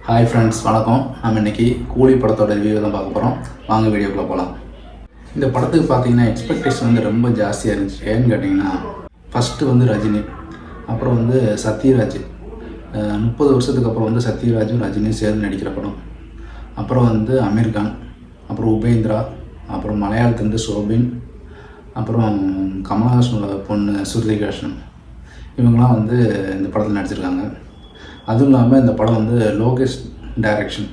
Hi friends, வணக்கம். நம்ம இன்றைக்கி கூலி படத்தோட ரிவ்யூ தான் பார்க்க போகிறோம். வாங்க வீடியோக்குள்ளே போகலாம். இந்த படத்துக்கு பார்த்தீங்கன்னா எக்ஸ்பெக்டேஷன் வந்து ரொம்ப ஜாஸ்தியாக இருந்துச்சு. ஏன்னு கேட்டிங்கன்னா, ஃபஸ்ட்டு வந்து ரஜினி, அப்புறம் வந்து சத்யராஜ். 30 வருஷத்துக்கு அப்புறம் வந்து சத்யராஜும் ரஜினியும் சேர்ந்து நடிக்கிற படம். அப்புறம் வந்து அமீர் கான், அப்புறம் உபேந்திரா, அப்புறம் மலையாளத்துலேருந்து சோபின், அப்புறம் கமல்ஹாசனோட பொண்ணு ஸ்ருதிஹாசன். இவங்களாம் வந்து இந்த படத்தில் நடிச்சிருக்காங்க. அதுவும் இல்லாமல் இந்த படம் வந்து லோகேஷ் டைரக்ஷன்,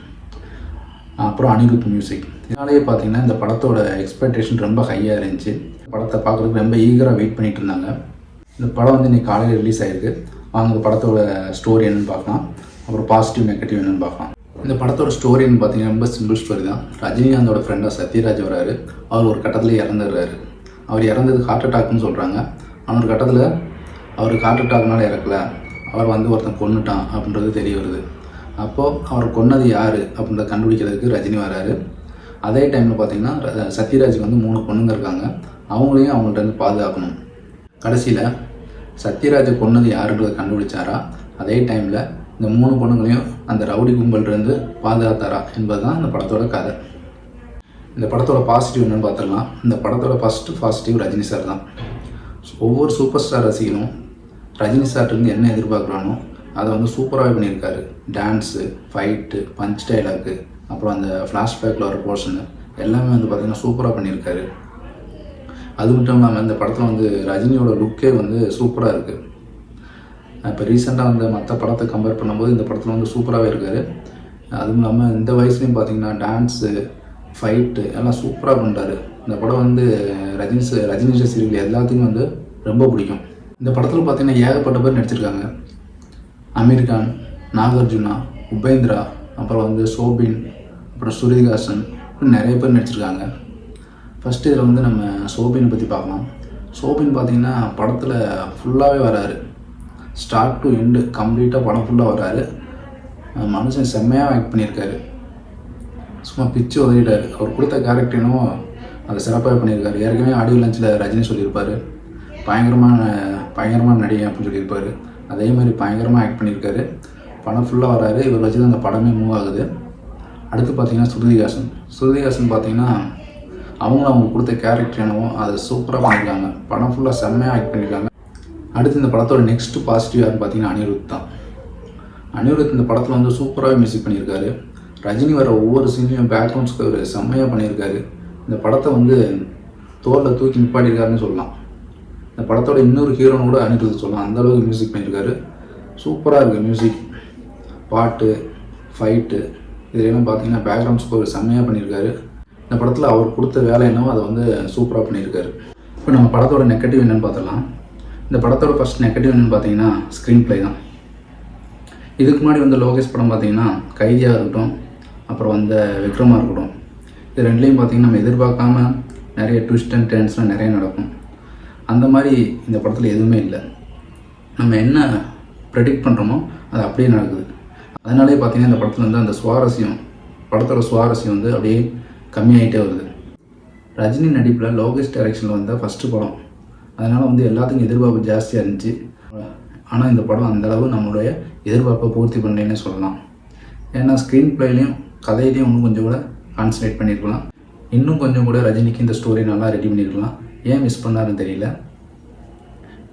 அப்புறம் அனிருத் மியூசிக். இதனாலேயே பார்த்தீங்கன்னா இந்த படத்தோட எக்ஸ்பெக்டேஷன் ரொம்ப ஹையாக இருந்துச்சு. படத்தை பார்க்குறதுக்கு ரொம்ப ஈகராக வெயிட் பண்ணிகிட்டு இருந்தாங்க. இந்த படம் வந்து இன்றைக்கி காலையில் ரிலீஸ் ஆகிருக்கு. வாங்க இந்த படத்தோட ஸ்டோரி என்னென்னு பார்க்கலாம், அப்புறம் பாசிட்டிவ் நெகட்டிவ் என்னென்னு பார்க்கலாம். இந்த படத்தோட ஸ்டோரின்னு பார்த்தீங்கன்னா ரொம்ப சிம்பிள் ஸ்டோரி தான். ரஜினிகாந்தோட ஃப்ரெண்டாக சத்யராஜ் வராரு. அவர் ஒரு கட்டத்தில் இறந்துடுறாரு. அவர் இறந்தது ஹார்ட் அட்டாக்னு சொல்கிறாங்க. ஆனால் ஒரு கட்டத்தில் அவருக்கு ஹார்ட் அட்டாக்னால இறக்கலை, அவர் வந்து ஒருத்தன் கொன்னுட்டான் அப்படின்றது தெரிய வருது. அப்போது அவர் கொன்னது யார் அப்படின்றத கண்டுபிடிக்கிறதுக்கு ரஜினி வராரு. அதே டைமில் பார்த்திங்கன்னா சத்யராஜுக்கு வந்து 3 பொண்ணுங்க இருக்காங்க. அவங்களையும் அவங்கள்ட்ட வந்து பாதுகாக்கணும். கடைசியில் சத்யராஜை கொன்னது யாருன்றதை கண்டுபிடிச்சாரா, அதே டைமில் இந்த 3 பொண்ணுங்களையும் அந்த ரவுடி கும்பல்லேருந்து பாதுகாத்தாரா என்பது தான் இந்த படத்தோட கதை. இந்த படத்தோட பாசிட்டிவ் என்னென்னு பார்த்துடலாம். இந்த படத்தோட ஃபஸ்ட்டு பாசிட்டிவ் ரஜினி சார் தான். ஒவ்வொரு சூப்பர் ஸ்டார் ரசிகனும் ரஜினி சார்ட்டு என்ன எதிர்பார்க்குறானோ அதை வந்து சூப்பராகவே பண்ணியிருக்காரு. டான்ஸு, ஃபைட்டு, பஞ்ச் டைலாக்கு, அப்புறம் அந்த ஃப்ளாஷ்பேக்கில் வர போர்ஷனு எல்லாமே வந்து பார்த்திங்கன்னா சூப்பராக பண்ணியிருக்காரு. அது மட்டும் இல்லாமல் இந்த படத்தில் வந்து ரஜினியோட லுக்கே வந்து சூப்பராக இருக்குது. இப்போ ரீசெண்டாக வந்து மற்ற படத்தை கம்பேர் பண்ணும்போது இந்த படத்தில் வந்து சூப்பராகவே இருக்கார். அதுவும் இல்லாமல் இந்த வயசுலேயும் பார்த்திங்கன்னா டான்ஸு, ஃபைட்டு எல்லாம் சூப்பராக பண்ணுறாரு. இந்த படம் வந்து ரஜினி ரசிகர்கள் எல்லாத்துக்கும் வந்து ரொம்ப பிடிக்கும். இந்த படத்தில் பார்த்திங்கன்னா ஏகப்பட்ட பேர் நடிச்சிருக்காங்க. அமீர் கான், நாகார்ஜுனா, உபேந்திரா, அப்புறம் வந்து சோபின், அப்புறம் ஸ்ருதிஹாசன், இப்படி நிறைய பேர் நடிச்சிருக்காங்க. ஃபஸ்ட்டு இதில் வந்து நம்ம சோபினை பற்றி பார்க்கலாம். சோபின் பார்த்திங்கன்னா படத்தில் ஃபுல்லாகவே வராரு. ஸ்டார்ட் டு எண்டு கம்ப்ளீட்டாக படம் ஃபுல்லாக வராரு. மனுஷன் செம்மையாக ஆக்ட் பண்ணியிருக்காரு. சும்மா பிச்சு உதவிட்டார். அவர் கொடுத்த கேரக்டர் என்னவோ அதை சிறப்பாக பண்ணியிருக்காரு. ஏற்கனவே ஆடியோ லஞ்சில் ரஜினி சொல்லியிருப்பார், பயங்கரமான நடிகை அப்படின்னு சொல்லியிருப்பார். அதே மாதிரி பயங்கரமாக ஆக்ட் பண்ணியிருக்காரு. படம் ஃபுல்லாக வராரு. இவர் வச்சு தான் அந்த படமே மூவ் ஆகுது. அடுத்து பார்த்திங்கன்னா ஸ்ருதிஹாசன் பார்த்திங்கன்னா அவங்க கொடுத்த கேரக்டர் என்னவோ அதை சூப்பராக பண்ணியிருக்காங்க. படம் ஃபுல்லாக செம்மையாக ஆக்ட் பண்ணியிருக்காங்க. அடுத்து இந்த படத்தோட நெக்ஸ்ட்டு பாசிட்டிவ் யாருன்னு பார்த்திங்கன்னா அனிருத் தான். அனிருத் இந்த படத்தில் வந்து சூப்பராகவே மியூசிக் பண்ணியிருக்காரு. ரஜினி வர ஒவ்வொரு சீனையும் பேக்ரவுண்ட்ஸ்க்கு ஒரு செம்மையாக பண்ணியிருக்காரு. இந்த படத்தை வந்து தோளில் தூக்கி நிப்பாட்டியிருக்காருன்னு சொல்லலாம். இந்த படத்தோட இன்னொரு ஹீரோன்னு கூட அனிருத் சொல்லலாம். அந்தளவுக்கு மியூசிக் பண்ணியிருக்காரு. சூப்பராக இருக்குது மியூசிக், பாட்டு, ஃபைட்டு இதெல்லாம் பார்த்திங்கன்னா பேக்ரவுண்ட் ஸ்கோர் செம்மையாக பண்ணியிருக்காரு. இந்த படத்தில் அவர் கொடுத்த வேலை என்னவோ அதை வந்து சூப்பராக பண்ணியிருக்காரு. இப்போ நம்ம படத்தோட நெகட்டிவ் என்னென்னு பார்த்துடலாம். இந்த படத்தோட ஃபஸ்ட் நெகட்டிவ் என்னென்னு பார்த்தீங்கன்னா ஸ்க்ரீன் ப்ளே தான். இதுக்கு முன்னாடி வந்து லோகேஷ் படம் பார்த்திங்கன்னா கைதியாக இருக்கட்டும், அப்புறம் வந்து விக்ரமாக இருக்கட்டும், இது ரெண்டுலேயும் பார்த்திங்கன்னா நம்ம எதிர்பார்க்காம நிறைய ட்விஸ்ட் அண்ட் டர்ன்ஸ்லாம் நிறைய நடக்கும். அந்த மாதிரி இந்த படத்தில் எதுவுமே இல்லை. நம்ம என்ன ப்ரெடிக்ட் பண்ணுறோமோ அது அப்படியே நடக்குது. அதனாலே பார்த்திங்கன்னா இந்த படத்தில் வந்து அந்த படத்தோட சுவாரஸ்யம் வந்து அப்படியே கம்மியாகிட்டே வருது. ரஜினி நடிப்பில் லோகேஷ் டைரக்ஷனில் வந்த ஃபஸ்ட்டு படம். அதனால் வந்து எல்லாத்துக்கும் எதிர்பார்ப்பு ஜாஸ்தியாக இருந்துச்சு. ஆனால் இந்த படம் அந்தளவு நம்மளுடைய எதிர்பார்ப்பை பூர்த்தி பண்ணலன்னு சொல்லலாம். ஏன்னா ஸ்க்ரீன் ப்ளேலையும் கதையிலையும் இன்னும் கொஞ்சம் கூட கான்சன்ட்ரேட் பண்ணியிருக்கலாம். இன்னும் கொஞ்சம் கூட ரஜினிக்கு இந்த ஸ்டோரி நல்லா ரெடி பண்ணியிருக்கலாம். ஏன் மிஸ் பண்ணாருன்னு தெரியல.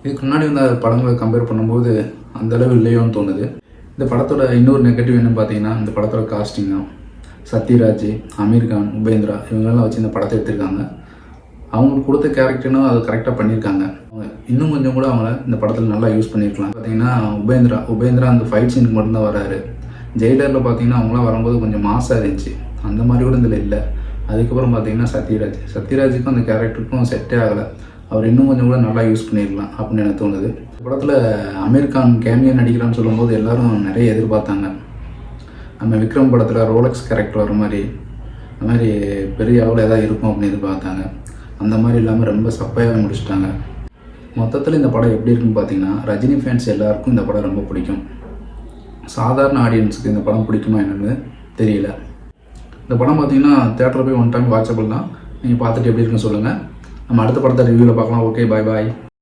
இதுக்கு முன்னாடி வந்து படங்களை கம்பேர் பண்ணும்போது அந்தளவு இல்லையோன்னு தோணுது. இந்த படத்தோட இன்னொரு நெகட்டிவ் என்னன்னு பார்த்தீங்கன்னா இந்த படத்தோட காஸ்டிங் தான். சத்யராஜ், அமீர் கான், உபேந்திரா இவங்களெல்லாம் வச்சு இந்த படத்தை எடுத்திருக்காங்க. அவங்களுக்கு கொடுத்த கேரக்டர்னு அதை கரெக்டாக பண்ணியிருக்காங்க. இன்னும் கொஞ்சம் கூட அவங்கள இந்த படத்தில் நல்லா யூஸ் பண்ணியிருக்கலாம். பார்த்தீங்கன்னா உபேந்திரா அந்த ஃபைட் சீனுக்கு மட்டும்தான் வராரு. ஜெயிலரில் பார்த்தீங்கன்னா அவங்களாம் வரும்போது கொஞ்சம் மாசாக இருந்துச்சு. அந்த மாதிரி கூட இதில் இல்லை. அதுக்கப்புறம் பார்த்தீங்கன்னா சத்யராஜுக்கும் அந்த கேரக்டருக்கும் செட்டே ஆகலை. அவர் இன்னும் கொஞ்சம் கூட நல்லா யூஸ் பண்ணிடலாம் அப்படின்னு எனக்கு தோணுது. இந்த படத்தில் அமீர் கான் கேமியா நடிக்கிறான்னு சொல்லும்போது எல்லோரும் நிறைய எதிர்பார்த்தாங்க. நம்ம விக்ரம் படத்தில் ரோலக்ஸ் கேரக்டர் வர மாதிரி அந்த மாதிரி பெரிய அளவில் எதாவது இருக்கும் அப்படின்னு எதிர்பார்த்தாங்க. அந்த மாதிரி இல்லாமல் ரொம்ப சப்பையாக முடிச்சுட்டாங்க. மொத்தத்தில் இந்த படம் எப்படி இருக்குன்னு பார்த்தீங்கன்னா ரஜினி ஃபேன்ஸ் எல்லாருக்கும் இந்த படம் ரொம்ப பிடிக்கும். சாதாரண ஆடியன்ஸுக்கு இந்த படம் பிடிக்குமா என்னன்னு தெரியல. இந்த படம் பார்த்திங்கன்னா தேட்டரில் போய் 1 டைம் வாட்சபிள் தான். நீங்கள் பார்த்துட்டு எப்படி இருக்குன்னு சொல்லுங்கள். நம்ம அடுத்த படத்தை ரிவ்யூவில் பார்க்கலாம். ஓகே, பாய்.